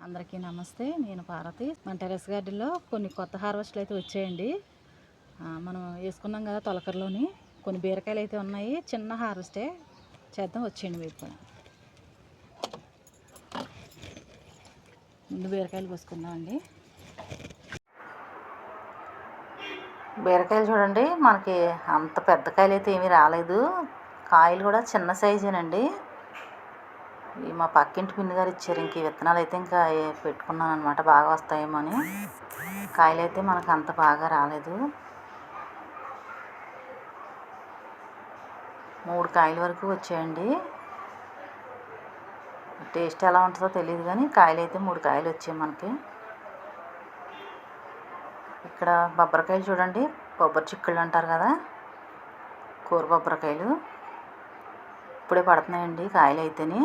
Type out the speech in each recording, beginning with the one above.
అందరికీ నమస్తే. నేను పార్వతి. మన టెర్రస్ గార్డెన్లో కొన్ని కొత్త హార్వెస్ట్లు అయితే వచ్చాయండి. మనం వేసుకున్నాం కదా తొలకరలోని కొన్ని బీరకాయలు అయితే ఉన్నాయి. చిన్న హార్వెస్టే చేద్దాం వచ్చేయండి. మీరు కూడా ముందు బీరకాయలు కోసుకుందామండి. బీరకాయలు చూడండి, మనకి అంత పెద్ద కాయలు అయితే ఏమీ రాలేదు. కాయలు కూడా చిన్న సైజేనండి. ఇవి మా పక్కింటి పిన్ని గారు ఇచ్చారు. ఇంక ఈ విత్తనాలు అయితే ఇంకా పెట్టుకున్నాను అనమాట, బాగా వస్తాయేమో అని. కాయలు అయితే మనకు అంత బాగా రాలేదు. 3 కాయల వరకు వచ్చాయండి. టేస్ట్ ఎలా ఉంటుందో తెలియదు కానీ కాయలు అయితే 3 కాయలు వచ్చాయి మనకి. ఇక్కడ బొబ్బరికాయలు చూడండి, కొబ్బరి చిక్కుళ్ళు అంటారు కదా, కూర బొబ్బరికాయలు ఇప్పుడే పడుతున్నాయండి కాయలు అయితేని.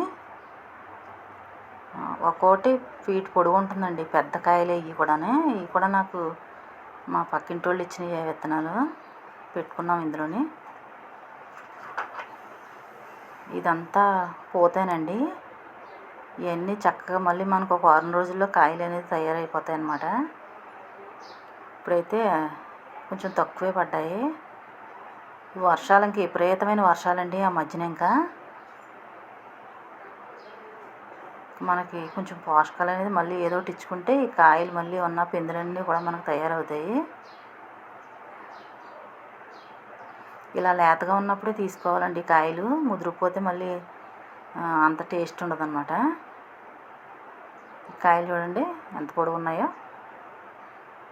ఒక్కోటి ఫీట్ పొడుగు ఉంటుందండి, పెద్ద కాయలు ఇవి కూడా నాకు మా పక్కింటి వాళ్ళు ఇచ్చిన విత్తనాలు పెట్టుకున్నాం ఇందులోని. ఇదంతా పోతేనండి ఇవన్నీ చక్కగా మళ్ళీ మనకు ఒక వారం రోజుల్లో కాయలు అనేది తయారైపోతాయి అన్నమాట. ఇప్పుడైతే కొంచెం తక్కువే పడ్డాయి. వర్షాలు ఇంక విపరీతమైన వర్షాలండి ఆ మధ్యన. ఇంకా మనకి కొంచెం పోషకాలు అనేది మళ్ళీ ఏదో ఒకటి ఇచ్చుకుంటే ఈ కాయలు మళ్ళీ ఉన్న పిందులన్నీ కూడా మనకు తయారవుతాయి. ఇలా లేతగా ఉన్నప్పుడే తీసుకోవాలండి కాయలు. ముదిరిపోతే మళ్ళీ అంత టేస్ట్ ఉండదు అన్నమాట. కాయలు చూడండి ఎంత పొడుగు ఉన్నాయో,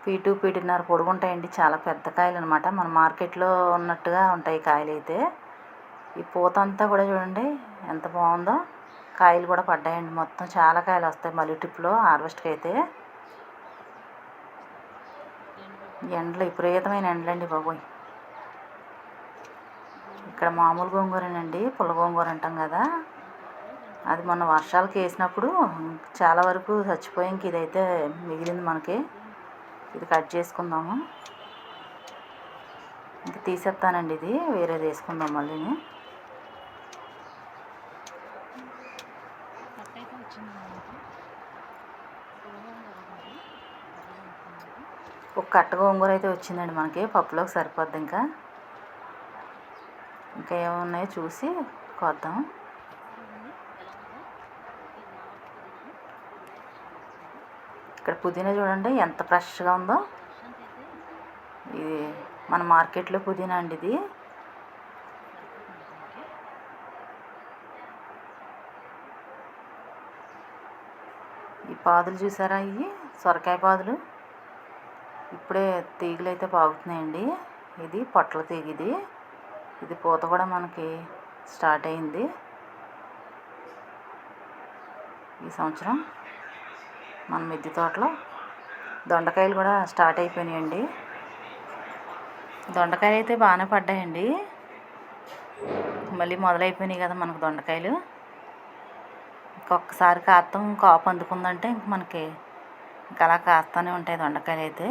ఫీటున్నర పొడుగు ఉంటాయండి. చాలా పెద్ద కాయలు అనమాట. మన మార్కెట్లో ఉన్నట్టుగా ఉంటాయి కాయలు అయితే. ఈ పూత అంతా కూడా చూడండి ఎంత బాగుందో. కాయలు కూడా పడ్డాయండి, మొత్తం చాలా కాయలు వస్తాయి మళ్ళీ ట్రిప్లో హార్వెస్ట్కి అయితే. ఎండలు విపరీతమైన ఎండలండి బాబోయ్. ఇక్కడ మామూలు గోంగూరేనండి, పుల్ల గోంగూర అంటాం కదా, అది మొన్న వర్షాలకు వేసినప్పుడు చాలా వరకు చచ్చిపోయి ఇంక ఇదైతే మిగిలింది మనకి. ఇది కట్ చేసుకుందాము. ఇంక తీసేస్తానండి, ఇది వేరేది వేసుకుందాం మళ్ళీ. ఒక కట్ట గోంగూర అయితే వచ్చిందండి మనకి, పప్పులోకి సరిపోద్ది. ఇంకా ఏమున్నాయో చూసి కొద్దాం. ఇక్కడ పుదీనా చూడండి ఎంత ఫ్రెష్గా ఉందో. ఇది మన మార్కెట్లో పుదీనా అండి. ఇది ఈ పాదులు చూసారా, ఇవి సొరకాయ పాదులు. ఇప్పుడే తీగలు అయితే పాగుతున్నాయండి. ఇది పొట్ల తీగ. ఇది పూత కూడా మనకి స్టార్ట్ అయింది ఈ సంవత్సరం. మన మిద్దె తోటలో దొండకాయలు కూడా స్టార్ట్ అయిపోయినాయండి. దొండకాయలు అయితే బాగానే పడ్డాయండి. మళ్ళీ మొదలైపోయినాయి కదా మనకు దొండకాయలు. ఇంకొకసారి కాస్తాం, కాపు అందుకుందంటే ఇంక మనకి ఇంకా అలా కాస్తూనే ఉంటాయి దొండకాయలు అయితే.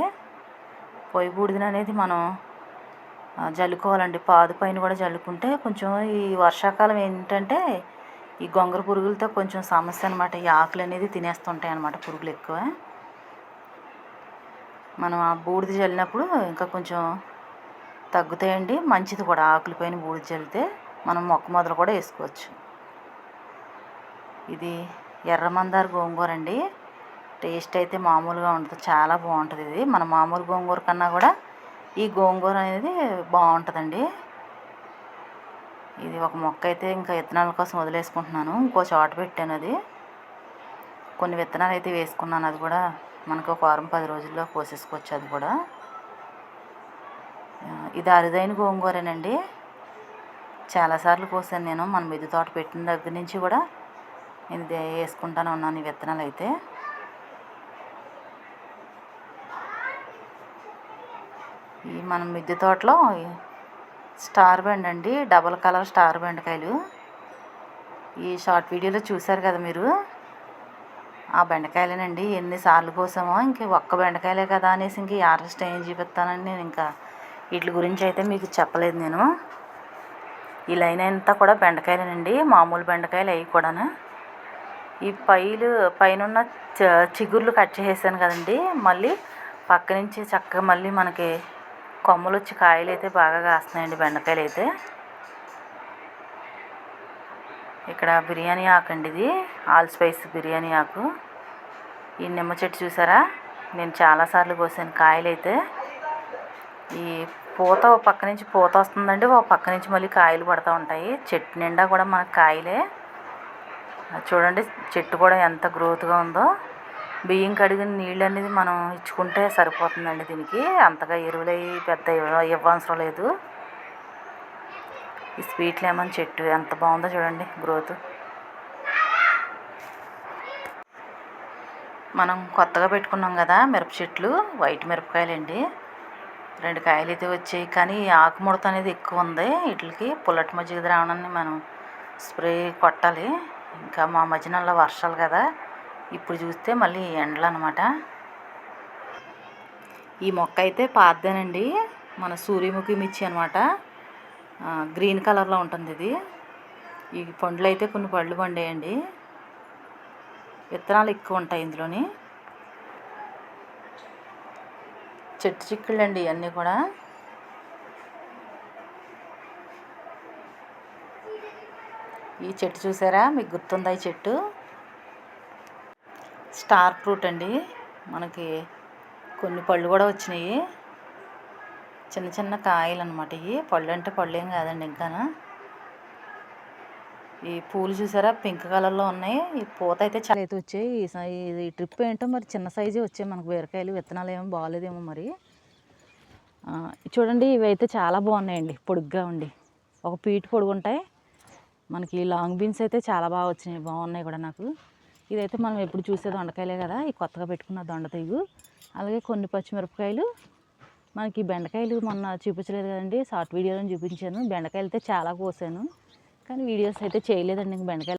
పొయ్యి బూడిద అనేది మనం జల్లుకోవాలండి. పాదు పైన కూడా జల్లుకుంటే కొంచెం ఈ వర్షాకాలం ఏంటంటే ఈ గొంగర పురుగులతో కొంచెం సమస్య అనమాట. ఈ ఆకులు అనేది తినేస్తుంటాయి అన్నమాట పురుగులు ఎక్కువ. మనం ఆ బూడిద జల్లినప్పుడు ఇంకా కొంచెం తగ్గుతాయండి. మంచిది కూడా ఆకుల పైన బూడిద జల్లితే. మనం మొక్క మొదలు కూడా వేసుకోవచ్చు. ఇది ఎర్ర మందార గోంగూర అండి. టేస్ట్ అయితే మామూలుగా ఉంటుంది, చాలా బాగుంటుంది. ఇది మన మామూలు గోంగూర కన్నా కూడా ఈ గోంగూర అనేది బాగుంటుందండి. ఇది ఒక మొక్క అయితే ఇంకా విత్తనాల కోసం వదిలేసుకుంటున్నాను. ఇంకో చోట పెట్టాను. అది కొన్ని విత్తనాలు అయితే వేసుకున్నాను. అది కూడా మనకు ఒక వారం 10 రోజుల్లో కోసేసుకోవచ్చు. అది కూడా ఇది అరుదైన గోంగూరేనండి. చాలాసార్లు కోసాను నేను. మన మిద్దె తోట పెట్టిన దగ్గర నుంచి కూడా నేను ఇది వేసుకుంటానే ఉన్నాను ఈ విత్తనాలు అయితే. ఈ మన మిద్దె తోటలో స్టార్ బెండ్ అండి, డబల్ కలర్ స్టార్ బెండకాయలు. ఈ షార్ట్ వీడియోలో చూశారు కదా మీరు, ఆ బెండకాయలేనండి. ఎన్నిసార్లు కోసామో. ఇంక ఒక్క బెండకాయలే కదా అనేసి ఇంక హార్వెస్ట్ ఏం చూపిస్తానని నేను ఇంకా వీటి గురించి అయితే మీకు చెప్పలేదు నేను. ఈ లైన్ అంతా కూడా బెండకాయలేనండి, మామూలు బెండకాయలు అవి కూడాను. ఈ పైన చిగుర్లు కట్ చేసేసాను కదండి. మళ్ళీ పక్క నుంచి చక్కగా మళ్ళీ మనకి కొమ్మలు వచ్చి కాయలు అయితే బాగా కాస్తున్నాయండి బెండకాయలు అయితే. ఇక్కడ బిర్యానీ ఆకు అండి, ఇది ఆల్ స్పైస్ బిర్యానీ ఆకు. ఈ నిమ్మ చెట్టు చూసారా, నేను చాలాసార్లు కోసాను కాయలు అయితే. ఈ పూత ఒక పక్క నుంచి పూత వస్తుందండి, ఒక పక్క నుంచి మళ్ళీ కాయలు పడుతూ ఉంటాయి. చెట్టు నిండా కూడా మనకు కాయలే. చూడండి చెట్టు కూడా ఎంత గ్రోత్గా ఉందో. బియ్యం కడిగిన నీళ్ళు అనేది మనం ఇచ్చుకుంటే సరిపోతుందండి దీనికి. అంతగా ఎరువులు పెద్ద ఇవ్వవసరం లేదు. ఈ స్వీట్ లెమన్ చెట్టు ఎంత బాగుందో చూడండి గ్రోత్. మనం కొత్తగా పెట్టుకున్నాం కదా మిరప చెట్లు, వైట్ మిరపకాయలండి. 2 కాయలు అయితే వచ్చాయి, కానీ ఆకుముడత అనేది ఎక్కువ ఉంది. వీటికి పుల్లటి మజ్జిగ ద్రావణాన్ని మనం స్ప్రే కొట్టాలి. ఇంకా మా మధ్యనంలో వర్షాలు కదా, ఇప్పుడు చూస్తే మళ్ళీ ఎండలు అనమాట. ఈ మొక్క అయితే పాతదేనండి, మన సూర్యముఖి మిర్చి అనమాట. గ్రీన్ కలర్లో ఉంటుంది ఇది. ఈ పండ్లు అయితే కొన్ని పళ్ళు పండేయండి, విత్తనాలు ఎక్కువ ఉంటాయి ఇందులోని. చెట్టు చిక్కుళ్ళు అండి ఇవన్నీ కూడా. ఈ చెట్టు చూసారా, మీకు గుర్తుందా ఈ చెట్టు? స్టార్ ఫ్రూట్ అండి. మనకి కొన్ని పళ్ళు కూడా వచ్చినాయి, చిన్న చిన్న కాయలు అనమాట. ఇవి పళ్ళు అంటే పళ్ళు ఏం కాదండి. ఇంకా ఈ పూలు చూసారా పింక్ కలర్లో ఉన్నాయి. ఈ పూత అయితే చాలా అయితే వచ్చాయి. ఈ ట్రిప్ ఏంటో మరి చిన్న సైజే వచ్చాయి మనకు బీరకాయలు. విత్తనాలు ఏమో బాగాలేదేమో మరి. చూడండి ఇవి అయితే చాలా బాగున్నాయండి, పొడుగ్గా ఉండి ఒక పీటు పొడుగు ఉంటాయి. మనకి లాంగ్ బీన్స్ అయితే చాలా బాగా వచ్చినాయి, బాగున్నాయి కూడా నాకు. ఇదైతే మనం ఎప్పుడు చూసే దొండకాయలే కదా, ఈ కొత్తగా పెట్టుకున్న దొండ తీగు. అలాగే కొన్ని పచ్చిమిరపకాయలు, మనకి బెండకాయలు మొన్న చూపించలేదు కదండి, షార్ట్ వీడియోలో చూపించాను. బెండకాయలు అయితే చాలా కోసాను, కానీ వీడియోస్ అయితే చేయలేదండి ఇంక బెండకాయలు.